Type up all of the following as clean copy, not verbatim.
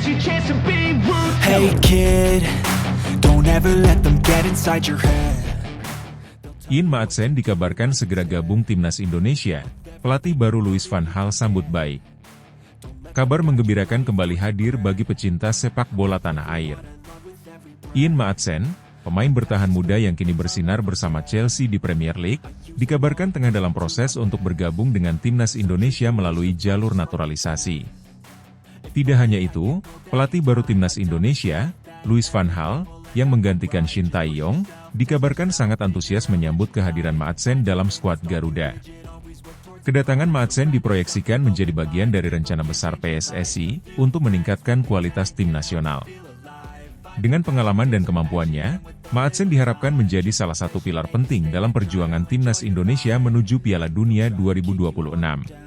your chance to be ruthless. Hey kid, don't ever let them get inside your head. Ian Maatsen dikabarkan segera gabung timnas Indonesia. Pelatih baru Louis van Gaal sambut baik. Kabar menggembirakan kembali hadir bagi pecinta sepak bola tanah air. Ian Maatsen, pemain bertahan muda yang kini bersinar bersama Chelsea di Premier League, dikabarkan tengah dalam proses untuk bergabung dengan timnas Indonesia melalui jalur naturalisasi. Tidak hanya itu, pelatih baru timnas Indonesia, Louis van Gaal, yang menggantikan Shin Tae-yong, dikabarkan sangat antusias menyambut kehadiran Maatsen dalam skuad Garuda. Kedatangan Maatsen diproyeksikan menjadi bagian dari rencana besar PSSI untuk meningkatkan kualitas tim nasional. Dengan pengalaman dan kemampuannya, Maatsen diharapkan menjadi salah satu pilar penting dalam perjuangan timnas Indonesia menuju Piala Dunia 2026.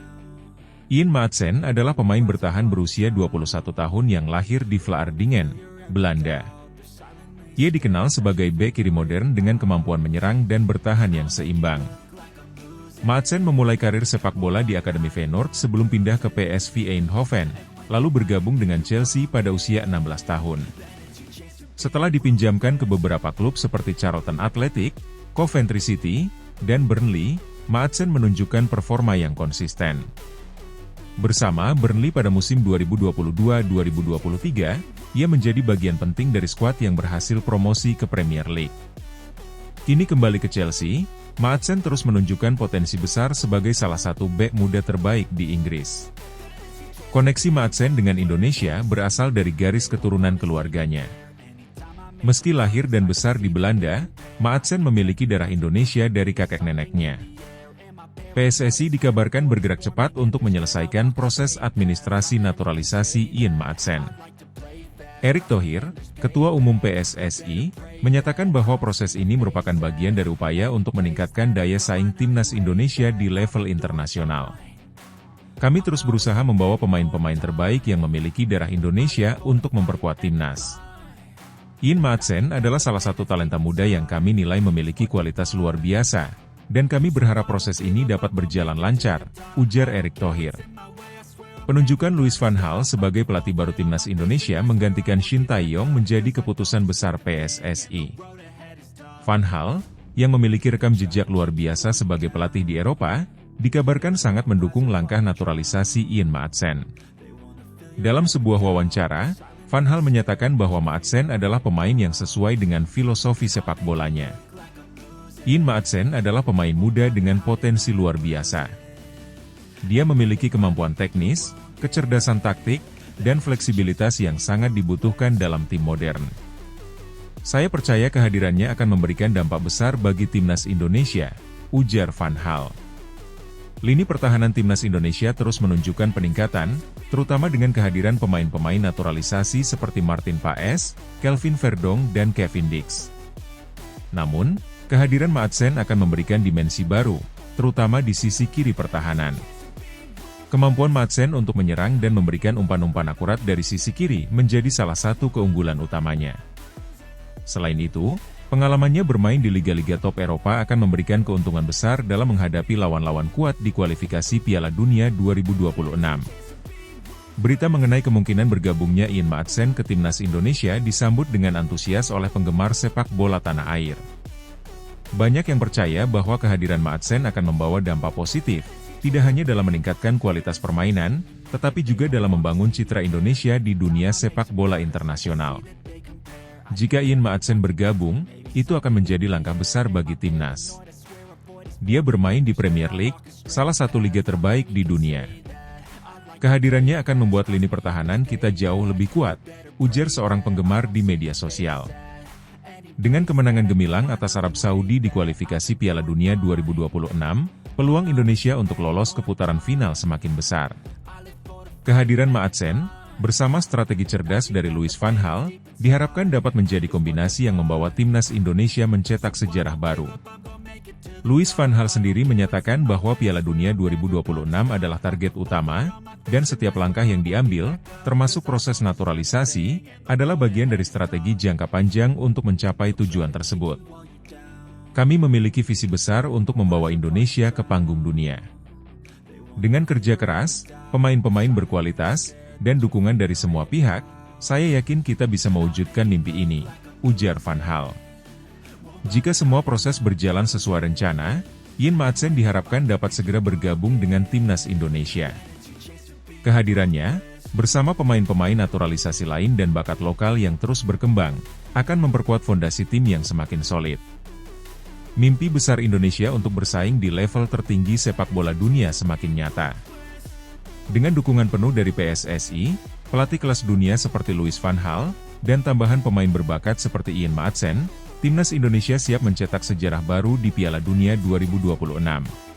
Ian Maatsen adalah pemain bertahan berusia 21 tahun yang lahir di Vlaardingen, Belanda. Ia dikenal sebagai bek kiri modern dengan kemampuan menyerang dan bertahan yang seimbang. Maatsen memulai karir sepak bola di Akademi Feyenoord sebelum pindah ke PSV Eindhoven, lalu bergabung dengan Chelsea pada usia 16 tahun. Setelah dipinjamkan ke beberapa klub seperti Charlton Athletic, Coventry City, dan Burnley, Maatsen menunjukkan performa yang konsisten. Bersama Burnley pada musim 2022-2023, ia menjadi bagian penting dari skuad yang berhasil promosi ke Premier League. Kini kembali ke Chelsea, Maatsen terus menunjukkan potensi besar sebagai salah satu bek muda terbaik di Inggris. Koneksi Maatsen dengan Indonesia berasal dari garis keturunan keluarganya. Meski lahir dan besar di Belanda, Maatsen memiliki darah Indonesia dari kakek neneknya. PSSI dikabarkan bergerak cepat untuk menyelesaikan proses administrasi naturalisasi Ian Maatsen. Erick Thohir, Ketua Umum PSSI, menyatakan bahwa proses ini merupakan bagian dari upaya untuk meningkatkan daya saing timnas Indonesia di level internasional. Kami terus berusaha membawa pemain-pemain terbaik yang memiliki darah Indonesia untuk memperkuat timnas. Ian Maatsen adalah salah satu talenta muda yang kami nilai memiliki kualitas luar biasa, dan kami berharap proses ini dapat berjalan lancar, ujar Erick Thohir. Penunjukan Louis van Gaal sebagai pelatih baru timnas Indonesia menggantikan Shin Tae-yong menjadi keputusan besar PSSI. Van Gaal, yang memiliki rekam jejak luar biasa sebagai pelatih di Eropa, dikabarkan sangat mendukung langkah naturalisasi Ian Maatsen. Dalam sebuah wawancara, Van Gaal menyatakan bahwa Maatsen adalah pemain yang sesuai dengan filosofi sepak bolanya. Ian Maatsen adalah pemain muda dengan potensi luar biasa. Dia memiliki kemampuan teknis, kecerdasan taktik, dan fleksibilitas yang sangat dibutuhkan dalam tim modern. Saya percaya kehadirannya akan memberikan dampak besar bagi timnas Indonesia, ujar Van Gaal. Lini pertahanan timnas Indonesia terus menunjukkan peningkatan, terutama dengan kehadiran pemain-pemain naturalisasi seperti Martin Paes, Kelvin Verdong, dan Kevin Dix. Namun, kehadiran Maatsen akan memberikan dimensi baru, terutama di sisi kiri pertahanan. Kemampuan Maatsen untuk menyerang dan memberikan umpan-umpan akurat dari sisi kiri menjadi salah satu keunggulan utamanya. Selain itu, pengalamannya bermain di liga-liga top Eropa akan memberikan keuntungan besar dalam menghadapi lawan-lawan kuat di kualifikasi Piala Dunia 2026. Berita mengenai kemungkinan bergabungnya Ian Maatsen ke timnas Indonesia disambut dengan antusias oleh penggemar sepak bola tanah air. Banyak yang percaya bahwa kehadiran Maatsen akan membawa dampak positif, tidak hanya dalam meningkatkan kualitas permainan, tetapi juga dalam membangun citra Indonesia di dunia sepak bola internasional. Jika Ian Maatsen bergabung, itu akan menjadi langkah besar bagi timnas. Dia bermain di Premier League, salah satu liga terbaik di dunia. Kehadirannya akan membuat lini pertahanan kita jauh lebih kuat, ujar seorang penggemar di media sosial. Dengan kemenangan gemilang atas Arab Saudi di kualifikasi Piala Dunia 2026, peluang Indonesia untuk lolos ke putaran final semakin besar. Kehadiran Maatsen, bersama strategi cerdas dari Louis van Gaal, diharapkan dapat menjadi kombinasi yang membawa timnas Indonesia mencetak sejarah baru. Louis van Gaal sendiri menyatakan bahwa Piala Dunia 2026 adalah target utama, dan setiap langkah yang diambil, termasuk proses naturalisasi, adalah bagian dari strategi jangka panjang untuk mencapai tujuan tersebut. Kami memiliki visi besar untuk membawa Indonesia ke panggung dunia. Dengan kerja keras, pemain-pemain berkualitas, dan dukungan dari semua pihak, Saya yakin kita bisa mewujudkan mimpi ini, ujar Van Gaal. Jika semua proses berjalan sesuai rencana, Ian Maatsen diharapkan dapat segera bergabung dengan timnas Indonesia. Kehadirannya, bersama pemain-pemain naturalisasi lain dan bakat lokal yang terus berkembang, akan memperkuat fondasi tim yang semakin solid. Mimpi besar Indonesia untuk bersaing di level tertinggi sepak bola dunia semakin nyata. Dengan dukungan penuh dari PSSI, pelatih kelas dunia seperti Louis van Gaal, dan tambahan pemain berbakat seperti Ian Maatsen, timnas Indonesia siap mencetak sejarah baru di Piala Dunia 2026.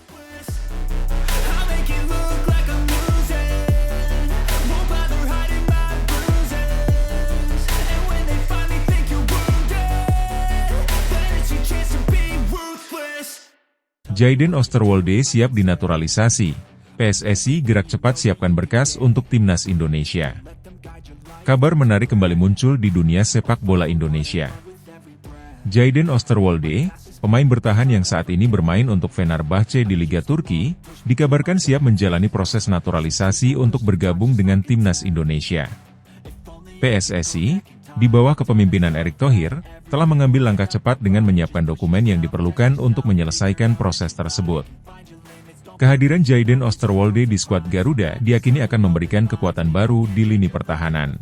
Jayden Oosterwolde siap dinaturalisasi. PSSI gerak cepat siapkan berkas untuk timnas Indonesia. Kabar menarik kembali muncul di dunia sepak bola Indonesia. Jayden Oosterwolde, pemain bertahan yang saat ini bermain untuk Fenerbahce di Liga Turki, dikabarkan siap menjalani proses naturalisasi untuk bergabung dengan timnas Indonesia. PSSI, di bawah kepemimpinan Erick Thohir, telah mengambil langkah cepat dengan menyiapkan dokumen yang diperlukan untuk menyelesaikan proses tersebut. Kehadiran Jayden Oosterwolde di skuad Garuda diyakini akan memberikan kekuatan baru di lini pertahanan.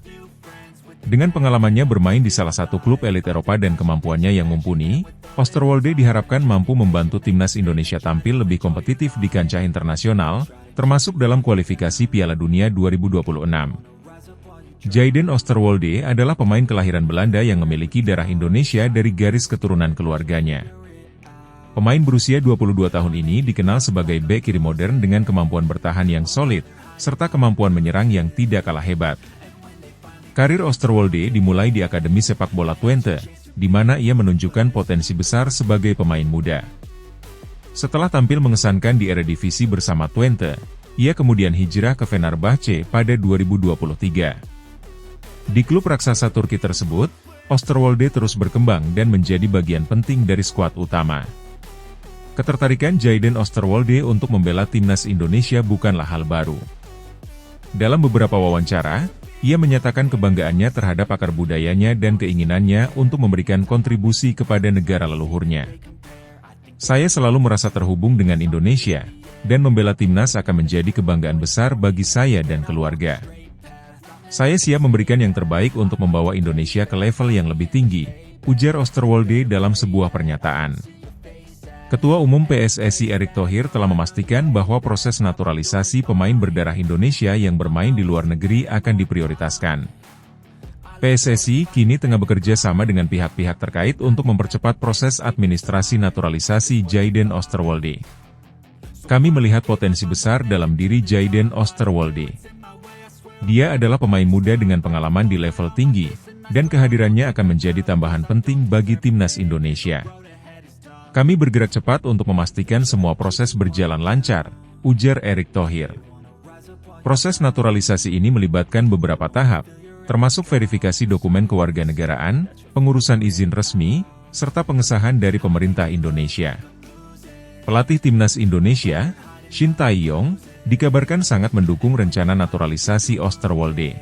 Dengan pengalamannya bermain di salah satu klub elit Eropa dan kemampuannya yang mumpuni, Oosterwolde diharapkan mampu membantu timnas Indonesia tampil lebih kompetitif di kancah internasional, termasuk dalam kualifikasi Piala Dunia 2026. Jayden Oosterwolde adalah pemain kelahiran Belanda yang memiliki darah Indonesia dari garis keturunan keluarganya. Pemain berusia 22 tahun ini dikenal sebagai bek kiri modern dengan kemampuan bertahan yang solid, serta kemampuan menyerang yang tidak kalah hebat. Karir Oosterwolde dimulai di Akademi Sepak Bola Twente, di mana ia menunjukkan potensi besar sebagai pemain muda. Setelah tampil mengesankan di Eredivisie bersama Twente, ia kemudian hijrah ke Fenerbahce pada 2023. Di klub raksasa Turki tersebut, Oosterwolde terus berkembang dan menjadi bagian penting dari skuad utama. Ketertarikan Jayden Oosterwolde untuk membela timnas Indonesia bukanlah hal baru. Dalam beberapa wawancara, ia menyatakan kebanggaannya terhadap akar budayanya dan keinginannya untuk memberikan kontribusi kepada negara leluhurnya. Saya selalu merasa terhubung dengan Indonesia, dan membela timnas akan menjadi kebanggaan besar bagi saya dan keluarga. Saya siap memberikan yang terbaik untuk membawa Indonesia ke level yang lebih tinggi, ujar Oosterwolde dalam sebuah pernyataan. Ketua Umum PSSI Erick Thohir telah memastikan bahwa proses naturalisasi pemain berdarah Indonesia yang bermain di luar negeri akan diprioritaskan. PSSI kini tengah bekerja sama dengan pihak-pihak terkait untuk mempercepat proses administrasi naturalisasi Jayden Oosterwolde. Kami melihat potensi besar dalam diri Jayden Oosterwolde. Dia adalah pemain muda dengan pengalaman di level tinggi, dan kehadirannya akan menjadi tambahan penting bagi timnas Indonesia. Kami bergerak cepat untuk memastikan semua proses berjalan lancar, ujar Erick Thohir. Proses naturalisasi ini melibatkan beberapa tahap, termasuk verifikasi dokumen kewarganegaraan, pengurusan izin resmi, serta pengesahan dari pemerintah Indonesia. Pelatih timnas Indonesia, Shin Tae-yong, dikabarkan sangat mendukung rencana naturalisasi Oosterwolde.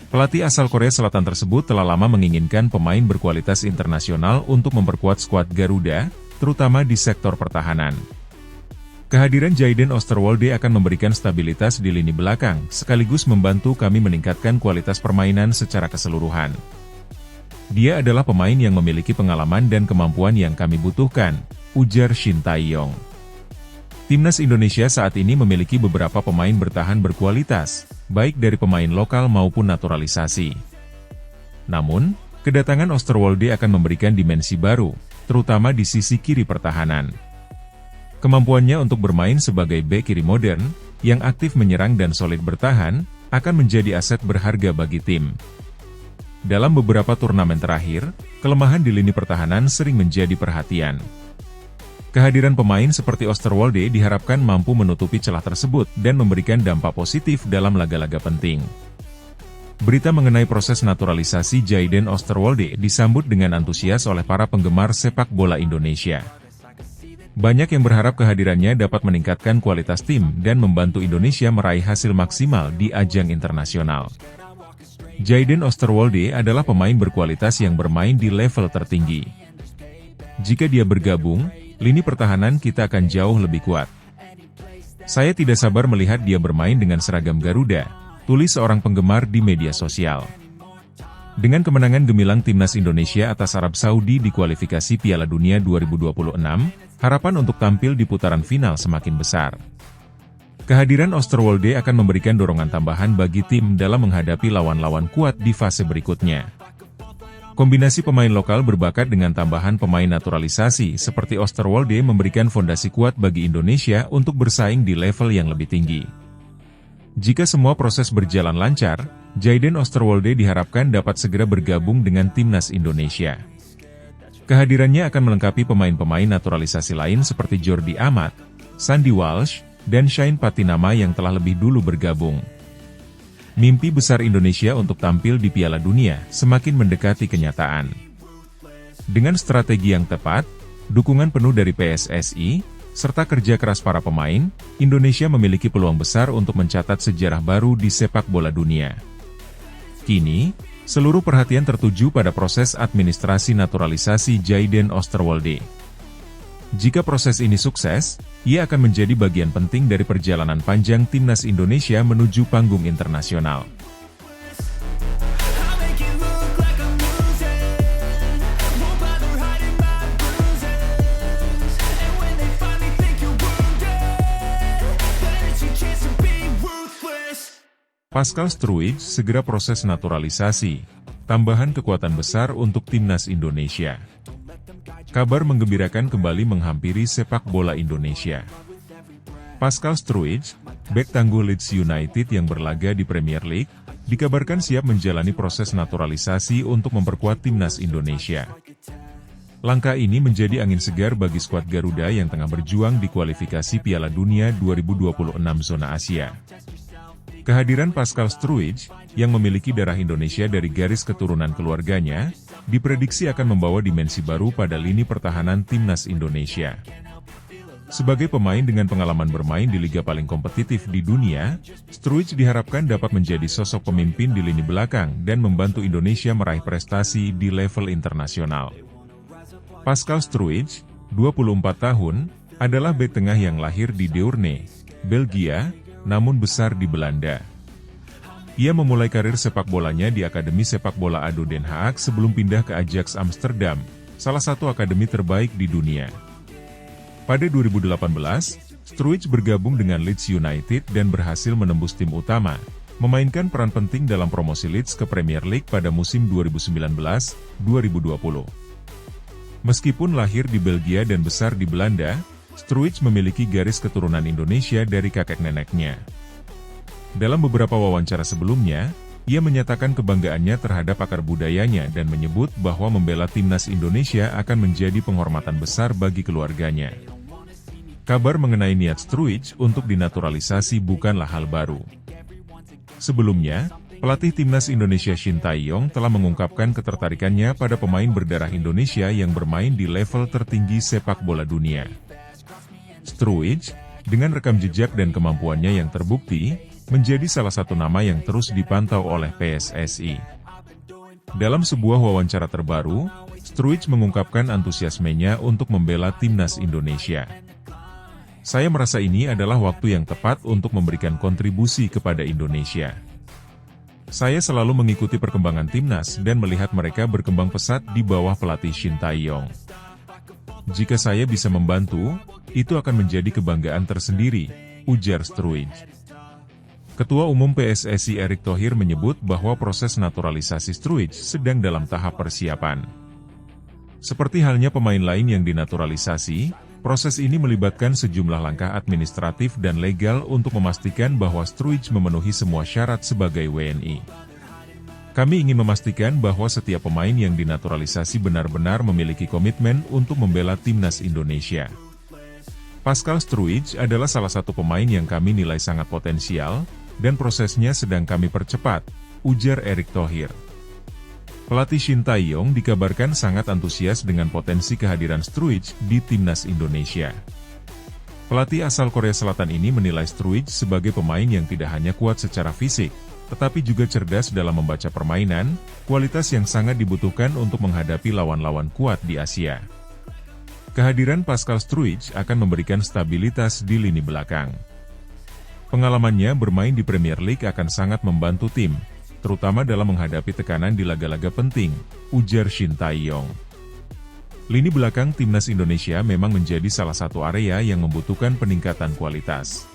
Pelatih asal Korea Selatan tersebut telah lama menginginkan pemain berkualitas internasional untuk memperkuat skuad Garuda, terutama di sektor pertahanan. Kehadiran Jayden Oosterwolde akan memberikan stabilitas di lini belakang, sekaligus membantu kami meningkatkan kualitas permainan secara keseluruhan. Dia adalah pemain yang memiliki pengalaman dan kemampuan yang kami butuhkan, ujar Shin Tae-yong. Timnas Indonesia saat ini memiliki beberapa pemain bertahan berkualitas, baik dari pemain lokal maupun naturalisasi. Namun, kedatangan Oosterwolde akan memberikan dimensi baru, terutama di sisi kiri pertahanan. Kemampuannya untuk bermain sebagai bek kiri modern, yang aktif menyerang dan solid bertahan, akan menjadi aset berharga bagi tim. Dalam beberapa turnamen terakhir, kelemahan di lini pertahanan sering menjadi perhatian. Kehadiran pemain seperti Oosterwolde diharapkan mampu menutupi celah tersebut dan memberikan dampak positif dalam laga-laga penting. Berita mengenai proses naturalisasi Jayden Oosterwolde disambut dengan antusias oleh para penggemar sepak bola Indonesia. Banyak yang berharap kehadirannya dapat meningkatkan kualitas tim dan membantu Indonesia meraih hasil maksimal di ajang internasional. Jayden Osterwolde adalah pemain berkualitas yang bermain di level tertinggi. Jika dia bergabung, lini pertahanan kita akan jauh lebih kuat. Saya tidak sabar melihat dia bermain dengan seragam Garuda, tulis seorang penggemar di media sosial. Dengan kemenangan gemilang timnas Indonesia atas Arab Saudi di kualifikasi Piala Dunia 2026, harapan untuk tampil di putaran final semakin besar. Kehadiran Osterwolde akan memberikan dorongan tambahan bagi tim dalam menghadapi lawan-lawan kuat di fase berikutnya. Kombinasi pemain lokal berbakat dengan tambahan pemain naturalisasi seperti Osterwolde memberikan fondasi kuat bagi Indonesia untuk bersaing di level yang lebih tinggi. Jika semua proses berjalan lancar, Jayden Osterwolde diharapkan dapat segera bergabung dengan timnas Indonesia. Kehadirannya akan melengkapi pemain-pemain naturalisasi lain seperti Jordi Amat, Sandy Walsh, dan Shane Patinama yang telah lebih dulu bergabung. Mimpi besar Indonesia untuk tampil di Piala Dunia semakin mendekati kenyataan. Dengan strategi yang tepat, dukungan penuh dari PSSI, serta kerja keras para pemain, Indonesia memiliki peluang besar untuk mencatat sejarah baru di sepak bola dunia. Kini, seluruh perhatian tertuju pada proses administrasi naturalisasi Jayden Osterwolde. Jika proses ini sukses, ia akan menjadi bagian penting dari perjalanan panjang timnas Indonesia menuju panggung internasional. Pascal Struijk segera proses naturalisasi, tambahan kekuatan besar untuk timnas Indonesia. Kabar menggembirakan kembali menghampiri sepak bola Indonesia. Pascal Struijk, bek tangguh Leeds United yang berlaga di Premier League, dikabarkan siap menjalani proses naturalisasi untuk memperkuat timnas Indonesia. Langkah ini menjadi angin segar bagi skuad Garuda yang tengah berjuang di kualifikasi Piala Dunia 2026 zona Asia. Kehadiran Pascal Struijk, yang memiliki darah Indonesia dari garis keturunan keluarganya, diprediksi akan membawa dimensi baru pada lini pertahanan timnas Indonesia. Sebagai pemain dengan pengalaman bermain di liga paling kompetitif di dunia, Struijk diharapkan dapat menjadi sosok pemimpin di lini belakang dan membantu Indonesia meraih prestasi di level internasional. Pascal Struijk, 24 tahun, adalah bek tengah yang lahir di Deurne, Belgia, namun besar di Belanda. Ia memulai karir sepak bolanya di Akademi Sepak Bola ADO Den Haag sebelum pindah ke Ajax Amsterdam, salah satu akademi terbaik di dunia. Pada 2018, Struijk bergabung dengan Leeds United dan berhasil menembus tim utama, memainkan peran penting dalam promosi Leeds ke Premier League pada musim 2019-2020. Meskipun lahir di Belgia dan besar di Belanda, Struijk memiliki garis keturunan Indonesia dari kakek neneknya. Dalam beberapa wawancara sebelumnya, ia menyatakan kebanggaannya terhadap akar budayanya dan menyebut bahwa membela timnas Indonesia akan menjadi penghormatan besar bagi keluarganya. Kabar mengenai niat Struijk untuk dinaturalisasi bukanlah hal baru. Sebelumnya, pelatih timnas Indonesia Shin Tae-yong telah mengungkapkan ketertarikannya pada pemain berdarah Indonesia yang bermain di level tertinggi sepak bola dunia. Struijk, dengan rekam jejak dan kemampuannya yang terbukti, menjadi salah satu nama yang terus dipantau oleh PSSI. Dalam sebuah wawancara terbaru, Struijk mengungkapkan antusiasmenya untuk membela timnas Indonesia. Saya merasa ini adalah waktu yang tepat untuk memberikan kontribusi kepada Indonesia. Saya selalu mengikuti perkembangan timnas dan melihat mereka berkembang pesat di bawah pelatih Shin Tae-yong. Jika saya bisa membantu, itu akan menjadi kebanggaan tersendiri, ujar Struijk. Ketua Umum PSSI Erick Thohir menyebut bahwa proses naturalisasi Struijk sedang dalam tahap persiapan. Seperti halnya pemain lain yang dinaturalisasi, proses ini melibatkan sejumlah langkah administratif dan legal untuk memastikan bahwa Struijk memenuhi semua syarat sebagai WNI. Kami ingin memastikan bahwa setiap pemain yang dinaturalisasi benar-benar memiliki komitmen untuk membela timnas Indonesia. Pascal Struijk adalah salah satu pemain yang kami nilai sangat potensial, dan prosesnya sedang kami percepat, ujar Erick Thohir. Pelatih Shin Tae-yong dikabarkan sangat antusias dengan potensi kehadiran Struijk di timnas Indonesia. Pelatih asal Korea Selatan ini menilai Struijk sebagai pemain yang tidak hanya kuat secara fisik, tetapi juga cerdas dalam membaca permainan, kualitas yang sangat dibutuhkan untuk menghadapi lawan-lawan kuat di Asia. Kehadiran Pascal Struijk akan memberikan stabilitas di lini belakang. Pengalamannya bermain di Premier League akan sangat membantu tim, terutama dalam menghadapi tekanan di laga-laga penting, ujar Shin Tae-yong. Lini belakang timnas Indonesia memang menjadi salah satu area yang membutuhkan peningkatan kualitas.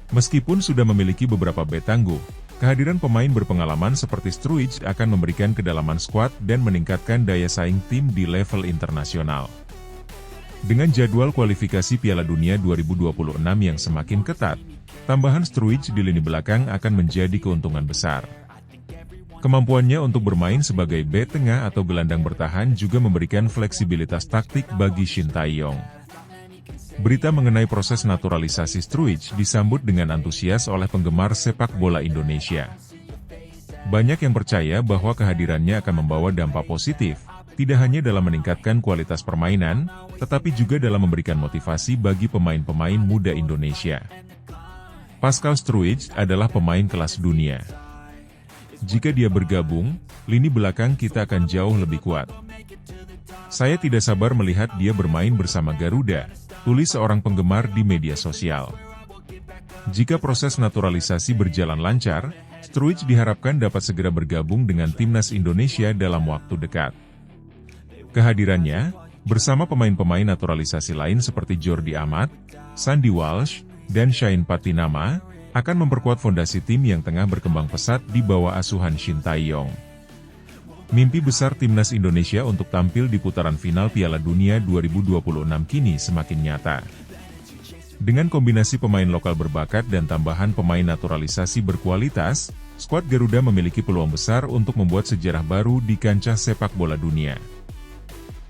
Meskipun sudah memiliki beberapa bek tangguh, kehadiran pemain berpengalaman seperti Struijk akan memberikan kedalaman skuad dan meningkatkan daya saing tim di level internasional. Dengan jadwal kualifikasi Piala Dunia 2026 yang semakin ketat, tambahan Struijk di lini belakang akan menjadi keuntungan besar. Kemampuannya untuk bermain sebagai bek tengah atau gelandang bertahan juga memberikan fleksibilitas taktik bagi Shin Tae-yong. Berita mengenai proses naturalisasi Struijk disambut dengan antusias oleh penggemar sepak bola Indonesia. Banyak yang percaya bahwa kehadirannya akan membawa dampak positif, tidak hanya dalam meningkatkan kualitas permainan, tetapi juga dalam memberikan motivasi bagi pemain-pemain muda Indonesia. Pascal Struijk adalah pemain kelas dunia. Jika dia bergabung, lini belakang kita akan jauh lebih kuat. Saya tidak sabar melihat dia bermain bersama Garuda, tulis seorang penggemar di media sosial. Jika proses naturalisasi berjalan lancar, Struijk diharapkan dapat segera bergabung dengan timnas Indonesia dalam waktu dekat. Kehadirannya, bersama pemain-pemain naturalisasi lain seperti Jordi Amat, Sandy Walsh, dan Shane Patinama, akan memperkuat fondasi tim yang tengah berkembang pesat di bawah asuhan Shin Tae-yong. Mimpi besar timnas Indonesia untuk tampil di putaran final Piala Dunia 2026 kini semakin nyata. Dengan kombinasi pemain lokal berbakat dan tambahan pemain naturalisasi berkualitas, skuad Garuda memiliki peluang besar untuk membuat sejarah baru di kancah sepak bola dunia.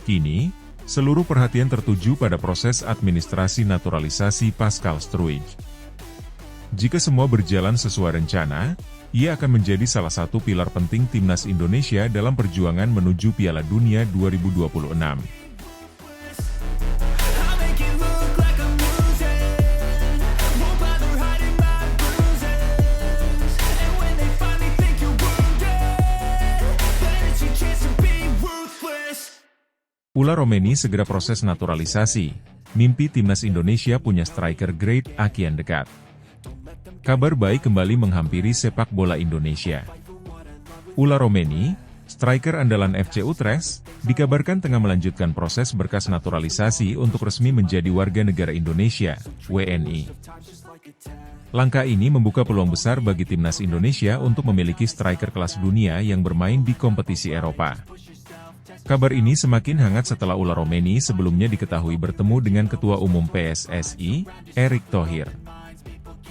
Kini, seluruh perhatian tertuju pada proses administrasi naturalisasi Pascal Struijk. Jika semua berjalan sesuai rencana, ia akan menjadi salah satu pilar penting timnas Indonesia dalam perjuangan menuju Piala Dunia 2026. Ula Romeni segera proses naturalisasi. Mimpi timnas Indonesia punya striker grade A kian dekat. Kabar baik kembali menghampiri sepak bola Indonesia. Ula Romeni, striker andalan FC Utrecht, dikabarkan tengah melanjutkan proses berkas naturalisasi untuk resmi menjadi warga negara Indonesia, WNI. Langkah ini membuka peluang besar bagi timnas Indonesia untuk memiliki striker kelas dunia yang bermain di kompetisi Eropa. Kabar ini semakin hangat setelah Ula Romeni sebelumnya diketahui bertemu dengan Ketua Umum PSSI, Erick Thohir.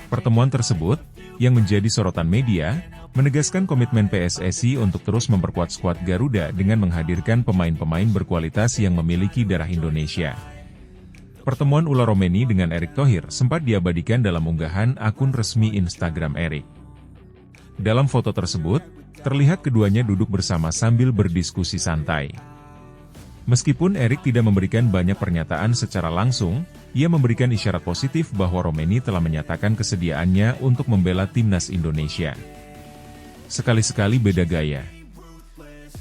Pertemuan tersebut, yang menjadi sorotan media, menegaskan komitmen PSSI untuk terus memperkuat skuad Garuda dengan menghadirkan pemain-pemain berkualitas yang memiliki darah Indonesia. Pertemuan Ula Romeni dengan Erick Thohir sempat diabadikan dalam unggahan akun resmi Instagram Erick. Dalam foto tersebut, terlihat keduanya duduk bersama sambil berdiskusi santai. Meskipun Erick tidak memberikan banyak pernyataan secara langsung, ia memberikan isyarat positif bahwa Romeni telah menyatakan kesediaannya untuk membela timnas Indonesia. Sekali-sekali beda gaya.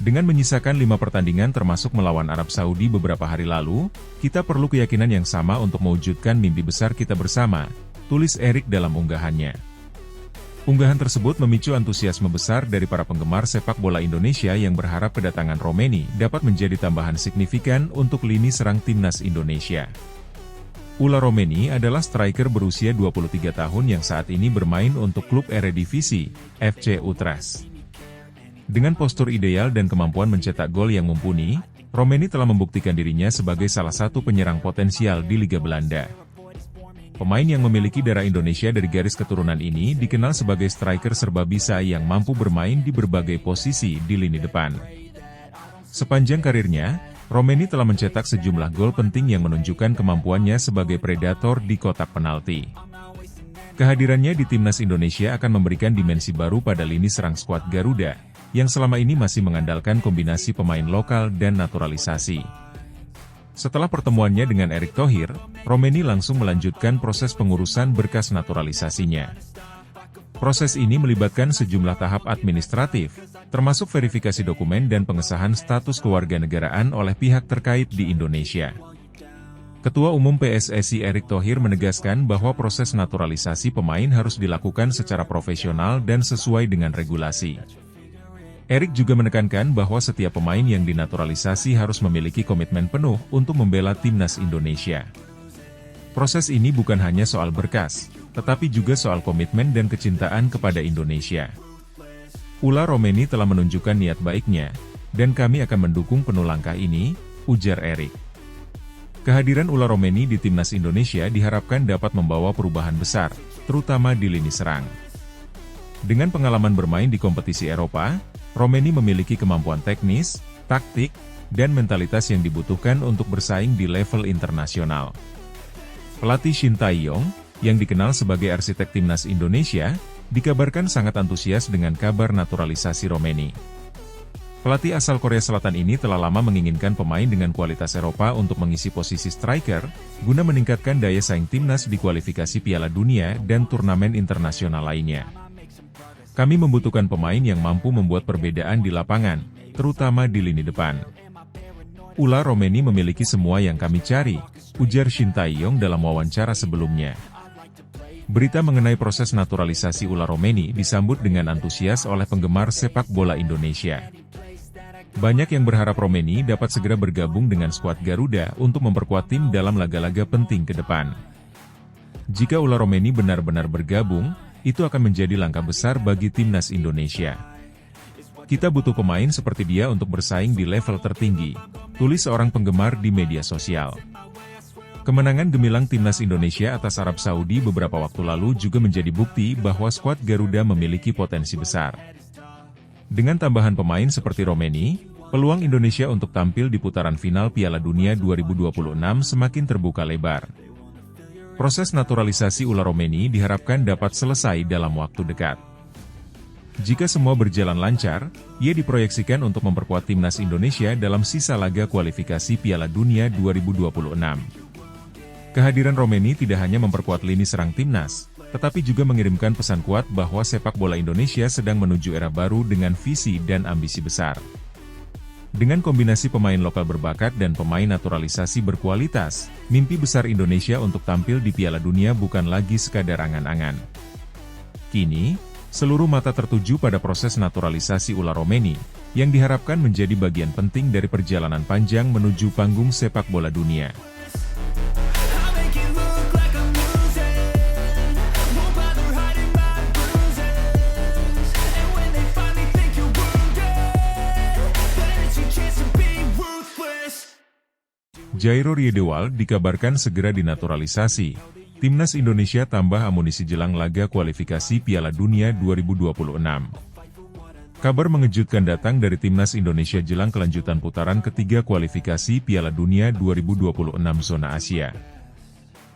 Dengan menyisakan 5 pertandingan termasuk melawan Arab Saudi beberapa hari lalu, kita perlu keyakinan yang sama untuk mewujudkan mimpi besar kita bersama, tulis Erick dalam unggahannya. Unggahan tersebut memicu antusiasme besar dari para penggemar sepak bola Indonesia yang berharap kedatangan Romeni dapat menjadi tambahan signifikan untuk lini serang timnas Indonesia. Ula Romeni adalah striker berusia 23 tahun yang saat ini bermain untuk klub Eredivisie, FC Utrecht. Dengan postur ideal dan kemampuan mencetak gol yang mumpuni, Romeni telah membuktikan dirinya sebagai salah satu penyerang potensial di Liga Belanda. Pemain yang memiliki darah Indonesia dari garis keturunan ini dikenal sebagai striker serba bisa yang mampu bermain di berbagai posisi di lini depan. Sepanjang karirnya, Romeni telah mencetak sejumlah gol penting yang menunjukkan kemampuannya sebagai predator di kotak penalti. Kehadirannya di timnas Indonesia akan memberikan dimensi baru pada lini serang skuad Garuda, yang selama ini masih mengandalkan kombinasi pemain lokal dan naturalisasi. Setelah pertemuannya dengan Erick Thohir, Romeni langsung melanjutkan proses pengurusan berkas naturalisasinya. Proses ini melibatkan sejumlah tahap administratif, termasuk verifikasi dokumen dan pengesahan status kewarganegaraan oleh pihak terkait di Indonesia. Ketua Umum PSSI Erick Thohir menegaskan bahwa proses naturalisasi pemain harus dilakukan secara profesional dan sesuai dengan regulasi. Erick juga menekankan bahwa setiap pemain yang dinaturalisasi harus memiliki komitmen penuh untuk membela timnas Indonesia. Proses ini bukan hanya soal berkas, tetapi juga soal komitmen dan kecintaan kepada Indonesia. Ula Romeni telah menunjukkan niat baiknya, dan kami akan mendukung penuh langkah ini, ujar Erick. Kehadiran Ula Romeni di timnas Indonesia diharapkan dapat membawa perubahan besar, terutama di lini serang. Dengan pengalaman bermain di kompetisi Eropa, Romeni memiliki kemampuan teknis, taktik, dan mentalitas yang dibutuhkan untuk bersaing di level internasional. Pelatih Shin Tae-yong, yang dikenal sebagai arsitek timnas Indonesia, dikabarkan sangat antusias dengan kabar naturalisasi Romeni. Pelatih asal Korea Selatan ini telah lama menginginkan pemain dengan kualitas Eropa untuk mengisi posisi striker, guna meningkatkan daya saing timnas di kualifikasi Piala Dunia dan turnamen internasional lainnya. Kami membutuhkan pemain yang mampu membuat perbedaan di lapangan, terutama di lini depan. Ula Romeni memiliki semua yang kami cari, ujar Shin Tae-yong dalam wawancara sebelumnya. Berita mengenai proses naturalisasi Ula Romeni disambut dengan antusias oleh penggemar sepak bola Indonesia. Banyak yang berharap Romeni dapat segera bergabung dengan skuad Garuda untuk memperkuat tim dalam laga-laga penting ke depan. Jika Ula Romeni benar-benar bergabung, itu akan menjadi langkah besar bagi timnas Indonesia. Kita butuh pemain seperti dia untuk bersaing di level tertinggi, tulis seorang penggemar di media sosial. Kemenangan gemilang timnas Indonesia atas Arab Saudi beberapa waktu lalu juga menjadi bukti bahwa skuad Garuda memiliki potensi besar. Dengan tambahan pemain seperti Romeni, peluang Indonesia untuk tampil di putaran final Piala Dunia 2026 semakin terbuka lebar. Proses naturalisasi Ula Romeni diharapkan dapat selesai dalam waktu dekat. Jika semua berjalan lancar, ia diproyeksikan untuk memperkuat timnas Indonesia dalam sisa laga kualifikasi Piala Dunia 2026. Kehadiran Romeni tidak hanya memperkuat lini serang timnas, tetapi juga mengirimkan pesan kuat bahwa sepak bola Indonesia sedang menuju era baru dengan visi dan ambisi besar. Dengan kombinasi pemain lokal berbakat dan pemain naturalisasi berkualitas, mimpi besar Indonesia untuk tampil di Piala Dunia bukan lagi sekadar angan-angan. Kini, seluruh mata tertuju pada proses naturalisasi Ula Romeni, yang diharapkan menjadi bagian penting dari perjalanan panjang menuju panggung sepak bola dunia. Jairo Riedewald dikabarkan segera dinaturalisasi. Timnas Indonesia tambah amunisi jelang laga kualifikasi Piala Dunia 2026. Kabar mengejutkan datang dari Timnas Indonesia jelang kelanjutan putaran ketiga kualifikasi Piala Dunia 2026 zona Asia.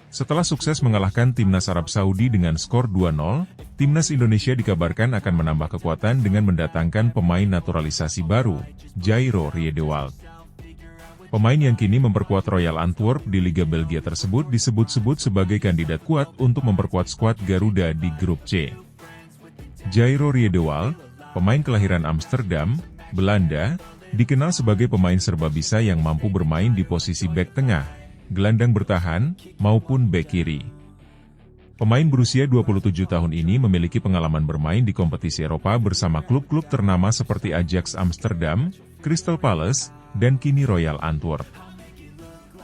Setelah sukses mengalahkan Timnas Arab Saudi dengan skor 2-0, Timnas Indonesia dikabarkan akan menambah kekuatan dengan mendatangkan pemain naturalisasi baru, Jairo Riedewald. Pemain yang kini memperkuat Royal Antwerp di Liga Belgia tersebut disebut-sebut sebagai kandidat kuat untuk memperkuat skuad Garuda di grup C. Jairo Riedewald, pemain kelahiran Amsterdam, Belanda, dikenal sebagai pemain serba bisa yang mampu bermain di posisi bek tengah, gelandang bertahan, maupun bek kiri. Pemain berusia 27 tahun ini memiliki pengalaman bermain di kompetisi Eropa bersama klub-klub ternama seperti Ajax Amsterdam, Crystal Palace, dan kini Royal Antwerp.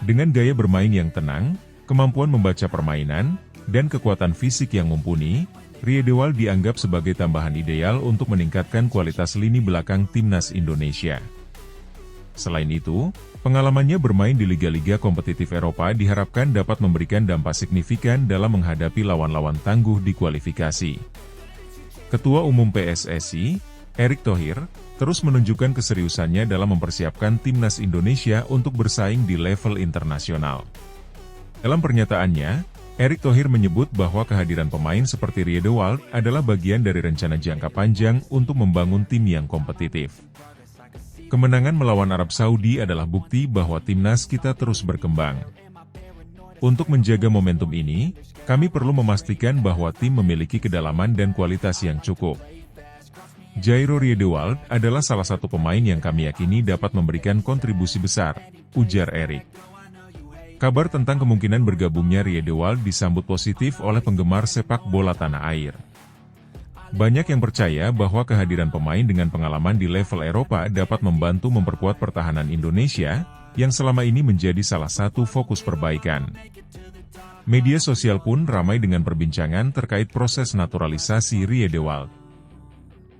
Dengan gaya bermain yang tenang, kemampuan membaca permainan, dan kekuatan fisik yang mumpuni, Riedewald dianggap sebagai tambahan ideal untuk meningkatkan kualitas lini belakang timnas Indonesia. Selain itu, pengalamannya bermain di liga-liga kompetitif Eropa diharapkan dapat memberikan dampak signifikan dalam menghadapi lawan-lawan tangguh di kualifikasi. Ketua Umum PSSI, Erick Thohir, terus menunjukkan keseriusannya dalam mempersiapkan timnas Indonesia untuk bersaing di level internasional. Dalam pernyataannya, Erick Thohir menyebut bahwa kehadiran pemain seperti Riedewald adalah bagian dari rencana jangka panjang untuk membangun tim yang kompetitif. Kemenangan melawan Arab Saudi adalah bukti bahwa timnas kita terus berkembang. Untuk menjaga momentum ini, kami perlu memastikan bahwa tim memiliki kedalaman dan kualitas yang cukup. Jairo Riedewald adalah salah satu pemain yang kami yakini dapat memberikan kontribusi besar, ujar Erik. Kabar tentang kemungkinan bergabungnya Riedewald disambut positif oleh penggemar sepak bola tanah air. Banyak yang percaya bahwa kehadiran pemain dengan pengalaman di level Eropa dapat membantu memperkuat pertahanan Indonesia, yang selama ini menjadi salah satu fokus perbaikan. Media sosial pun ramai dengan perbincangan terkait proses naturalisasi Riedewald.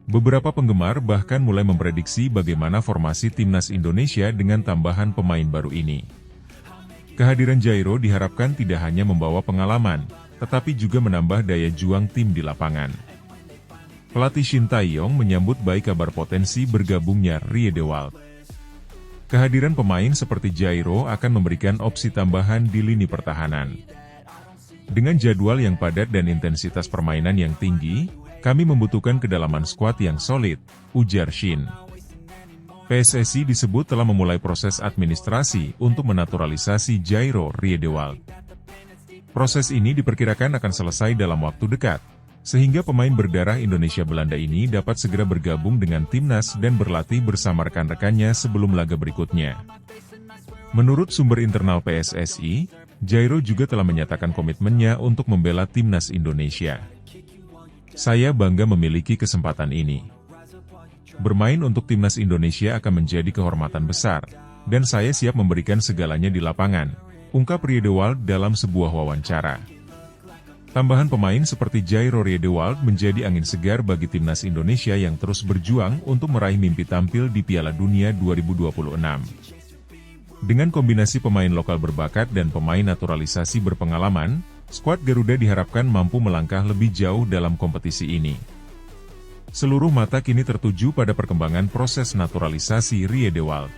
Beberapa penggemar bahkan mulai memprediksi bagaimana formasi timnas Indonesia dengan tambahan pemain baru ini. Kehadiran Jairo diharapkan tidak hanya membawa pengalaman, tetapi juga menambah daya juang tim di lapangan. Pelatih Shin Tae-yong menyambut baik kabar potensi bergabungnya Riedewald. Kehadiran pemain seperti Jairo akan memberikan opsi tambahan di lini pertahanan. Dengan jadwal yang padat dan intensitas permainan yang tinggi, kami membutuhkan kedalaman skuad yang solid, ujar Shin. PSSI disebut telah memulai proses administrasi untuk menaturalisasi Jairo Riedewald. Proses ini diperkirakan akan selesai dalam waktu dekat, sehingga pemain berdarah Indonesia Belanda ini dapat segera bergabung dengan timnas dan berlatih bersama rekan-rekannya sebelum laga berikutnya. Menurut sumber internal PSSI, Jairo juga telah menyatakan komitmennya untuk membela timnas Indonesia. Saya bangga memiliki kesempatan ini. Bermain untuk timnas Indonesia akan menjadi kehormatan besar, dan saya siap memberikan segalanya di lapangan, ungkap Riedewald dalam sebuah wawancara. Tambahan pemain seperti Jairo Riedewald menjadi angin segar bagi timnas Indonesia yang terus berjuang untuk meraih mimpi tampil di Piala Dunia 2026. Dengan kombinasi pemain lokal berbakat dan pemain naturalisasi berpengalaman, skuad Garuda diharapkan mampu melangkah lebih jauh dalam kompetisi ini. Seluruh mata kini tertuju pada perkembangan proses naturalisasi Riedewald.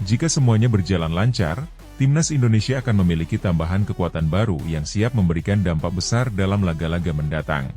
Jika semuanya berjalan lancar, timnas Indonesia akan memiliki tambahan kekuatan baru yang siap memberikan dampak besar dalam laga-laga mendatang.